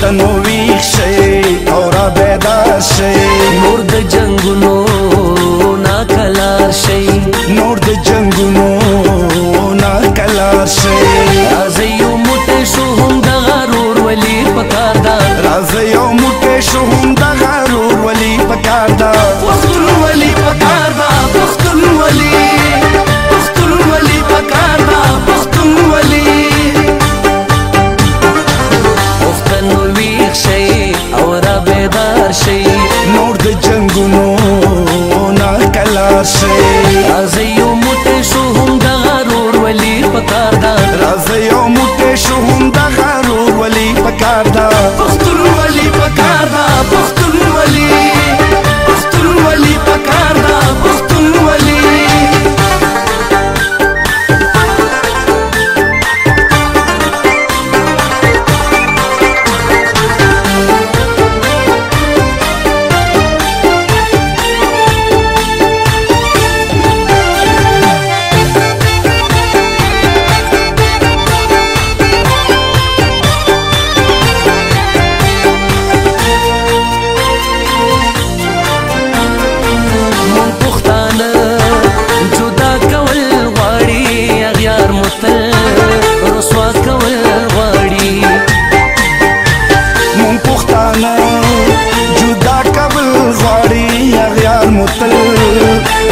پښتنو ویښ شئ او را بیدار شئ نور د جنګونو نا کلار شئ نور د جنګونو نا کلار شئ راځئ یو موټی شو هم دغه ورورولي پکار ده راځئ یو موټی شو هم دغه ورورولي پکار ده پښتونولي پکار ده پښتونولي پښتونولي پکار ده پښتونولي پښتنو ویښ شئ او را بیدار شئ نور د جنګونو نا کلار شئ راځئ یو موټی شو هم دغه ورورولي پکار ده راځئ یو موټی شو هم دغه ورورولي پکار ده پښتونولي پکار ده پښتونولي پښتونولي پکار ده پښتونولي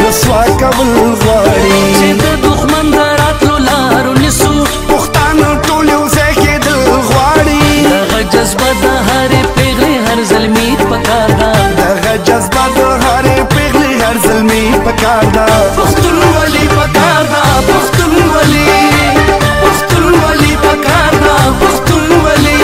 رسوا کول غواړي چې د دښمن د راتلو لارو نیسو پښتانه ټول یو ځای کېدل غواړي دغه جذبه د هرې پیغلې هر زلمي پکار ده دغه جذبه د هرې پیغلې هر زلمي پکار ده پښتونولي پکار ده پښتونولي پښتونولي پکار ده پښتونولي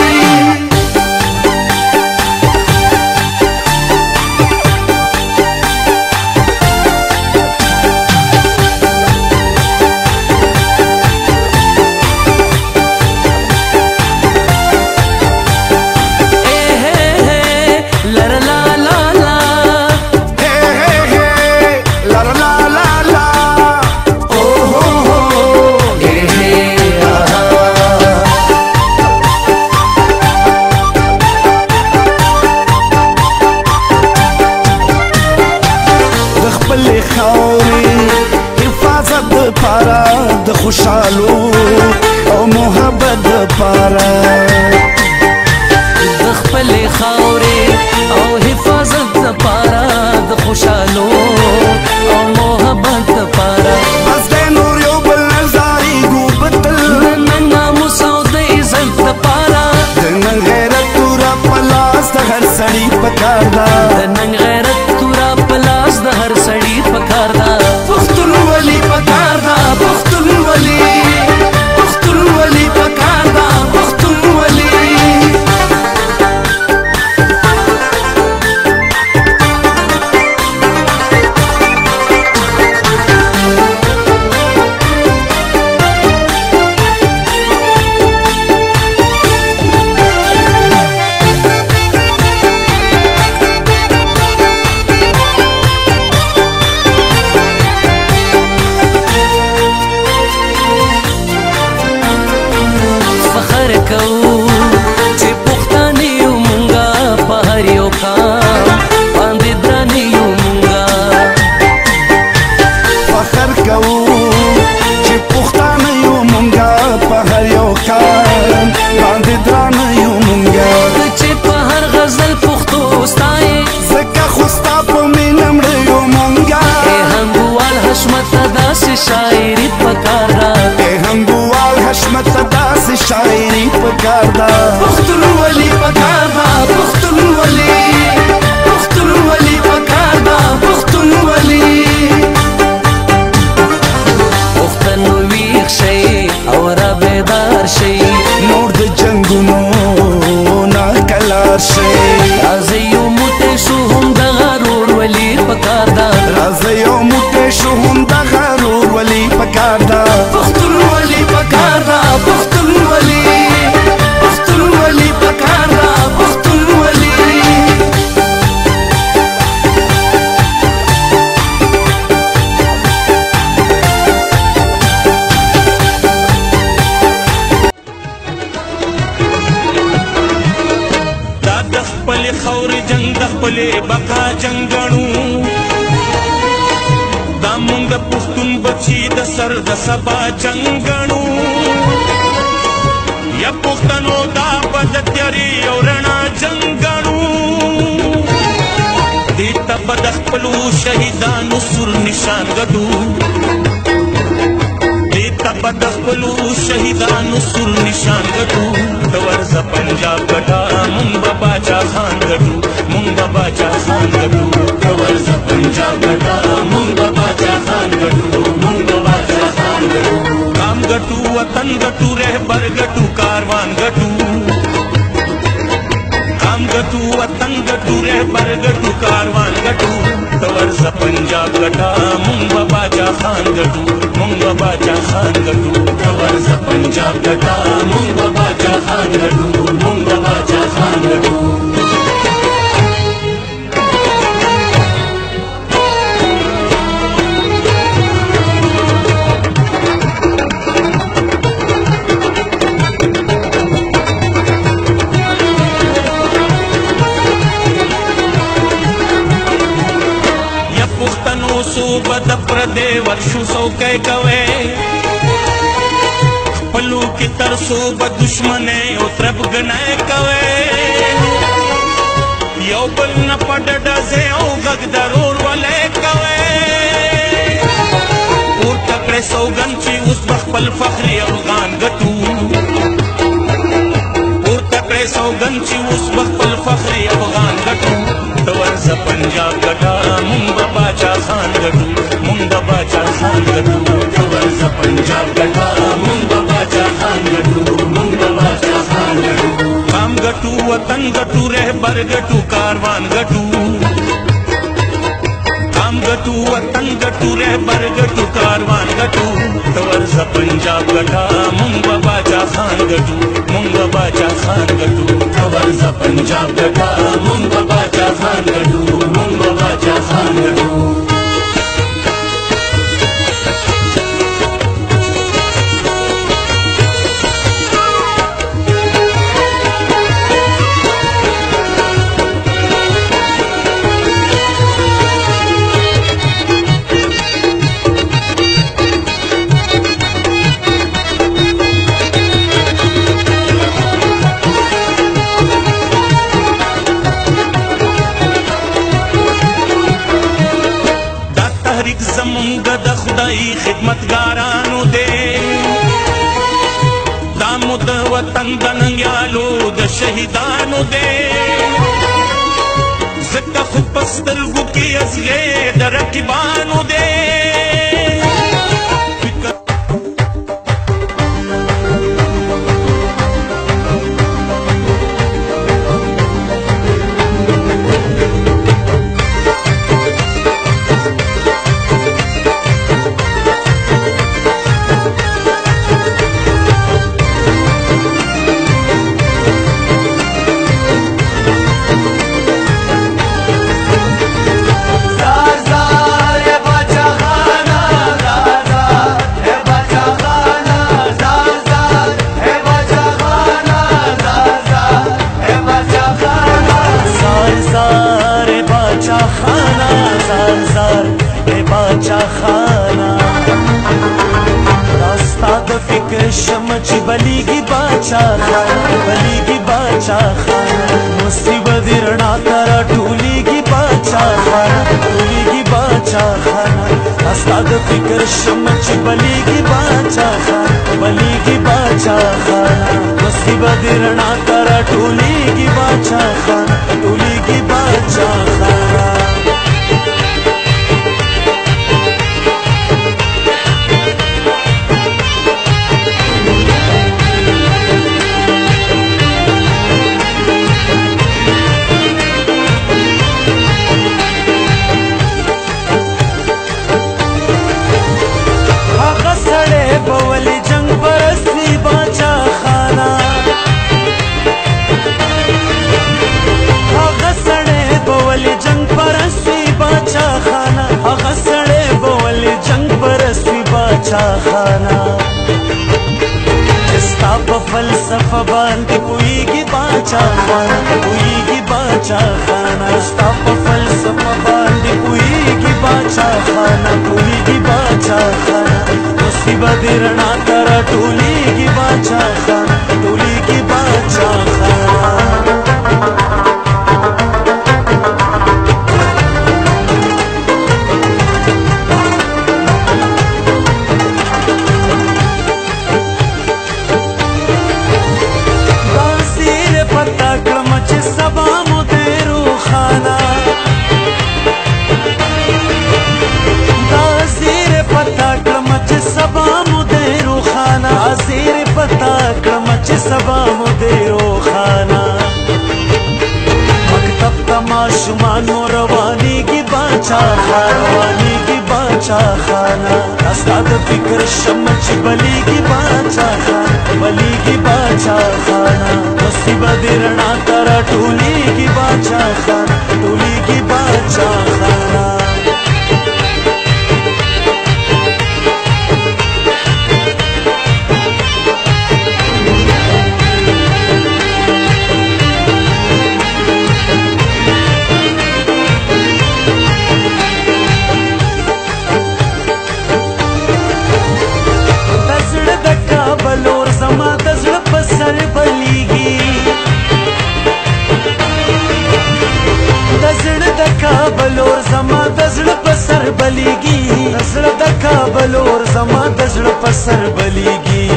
د خوشحالو او محبت دپاره د خپلې خاورې او حفاظت دپاره د خوشحالو او محبت دپاره بس دی نور یو بل نه زارېږو بتل د نن ناموس او د عزت دپاره د نن غیرت توره په لاس د هر سړي پکار ده د نن غیرت توره په لاس د هر سړي پکار ده پښتونولي پکار ده پښتونولي پښتونولي پکار ده پښتونولي چې پښتانه یو مونږه په هر یو کام باندې درانه یو مونږه فخر کوو چې پښتانه یو مونږه په هر یو کام باندې درانه یو مونږه چې په هر غزل پښتو ستایې ځکه خو ستا په مینه مړه یو مونږه هنګوال حشمت داسې شاعري پکار ده هنګوال حشمت داسې شاعري پکار ده پښتونولي پکار ده پښتونولي پښتونولي پکار ده پښتونولي پښتنو ویښ شئ او را بیدار شئ نور د جنګونو نا کلار شئ راځئ یو موټی شو هم دغه ورورولي پکار ده راځئ یو موټی شو هم دغه ورورولي پکار ده پښتونولي پکار ده پښتونولي د خپلې بقا جنګړو دا مونږ د پښتون بچي د سر د سبا جنګړو یا پښتنو دا به د تیارې او رڼا جنګړو دې ته به د خپلو شهیدانو سور نشان ګټو دې ته به د خپلو شهیدانو سور نشان ګټو ته ورځه پنجاب ګټه مونږ به باچا خان ګټو مونږ به باچا خان ګټو ته ورځه پنجاب ګټه مونږ به باچا خان ګټو مونږ به باچا خان ګټو کام ګټو وطن ګټو رهبر ګټو کاروان ګټو کام ګټو وطن ګټو رهبر ګټو کاروان ګټو ته ورځه پنجاب ګټه مونږ به باچا خان ګټو مونږ به باچا خان ګټو ته ورځه پنجاب ګټه مونږ به باچا خان ګټو مونږ به باچا خان ګټو صوبه د پردې ورشو څوکۍ کوئ خپلو کې تر صوبه دشمنۍ او تربګنۍ کوئ یو بل نه په ډډه ځئ او غږ د رورولۍ کوئ پورته کړئ سوګند چې اوس به خپل فخري افغان ګټو پورته کړئ سوګند چې اوس به خپل فخري افغان ګټو ته ورځه پنجاب ګټه مونږ به باچا خان ګټو مونږ به باچا خان ګټو ته ورځه پنجاب ګټه مونږ به باچا خان ګټو مونږ به باچا خان ګټو کام ګټو وطن ګټو رهبر ګټو کاروان ګټو کام ګټو وطن ګټو رهبر ګټو کاروان ګټو ته ورځه پنجاب ګټه مونږ به باچا خان ګټو مونږ به باچا خان ګټو ته ورځه پنجاب ګټه مونږ به باچا خان ګټو مونږ به باچا خان ګټو زمونږ د خدای خدمتګارانو دی دا مو د وطن د ننګیالو د شهیدانو دی ځکه خو په سترګو کې اصلي د رقیبانو دی شمچ بلیگی باچا خان بلیگی باچا خان مصیبت رڼا ترا ټولیگی باچا خان ټولیگی باچا خان استاد فکر شمچ بلیگی باچا خان بلیگی باچا خان مصیبت رڼا ترا ټولیگی باچا خان ټولیگی باچا خان فلسفه باندې پوهیږي باچا خانه پوهیږي باچا خانه ستا په فلسفه باندې پوهیږي باچا خانه پوهیږي باچا خانه دوستي به دې رڼا ته راټولېږي باچا خانه ټولېږي باچا خانه سبا مو دې روښانه مکتب ته ماشومان مو روانېږي باچا خانه روانېږي باچا خانه ستا د فکر شمع چې بلیږي باچا خانه بلیږي باچا خانه دوستي به دې رڼا ته راټولېږي باچا خانه ټولېږي باچا خانه کابلور زما د زړه په سر بلیږي زړه د کابلور زما د زړه په سر بلیږي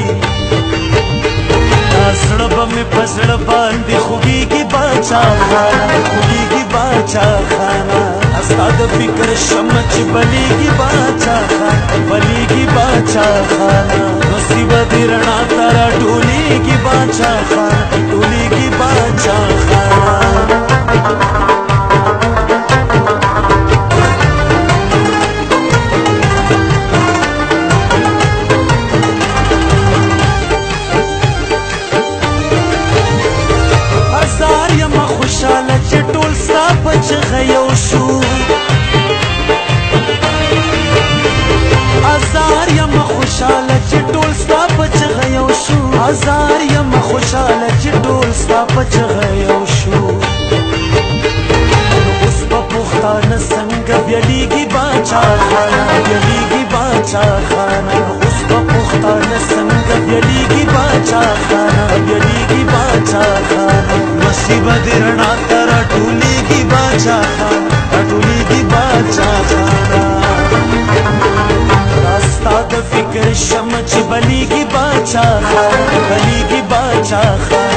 دا زړه به مې په زړه باندې خوږېږي باچا خانه خوږېږي باچا خانه ستا د فکر شمع چې بلیږي باچا خانه بلیږي باچا خانه دوستي به دې رڼا ته راټولېږي باچا خانه ټولېږي باچا خانه هزار یم خوشاله چې ټول ستا په چغه یو شو نو اوس په پښتانه څنګه بیلیږي باچا خانه بیلیږي باچا خانه اوس په پښتانه څنګه بیلیږي باچا خانه بیلیږي باچا خانه دوستي به دې رڼا ته راټولېږي باچا خانه راټولېږي باچا خانه ستا د فکر شمع چې بلیږي باچا خانه بلیږي باچا خانه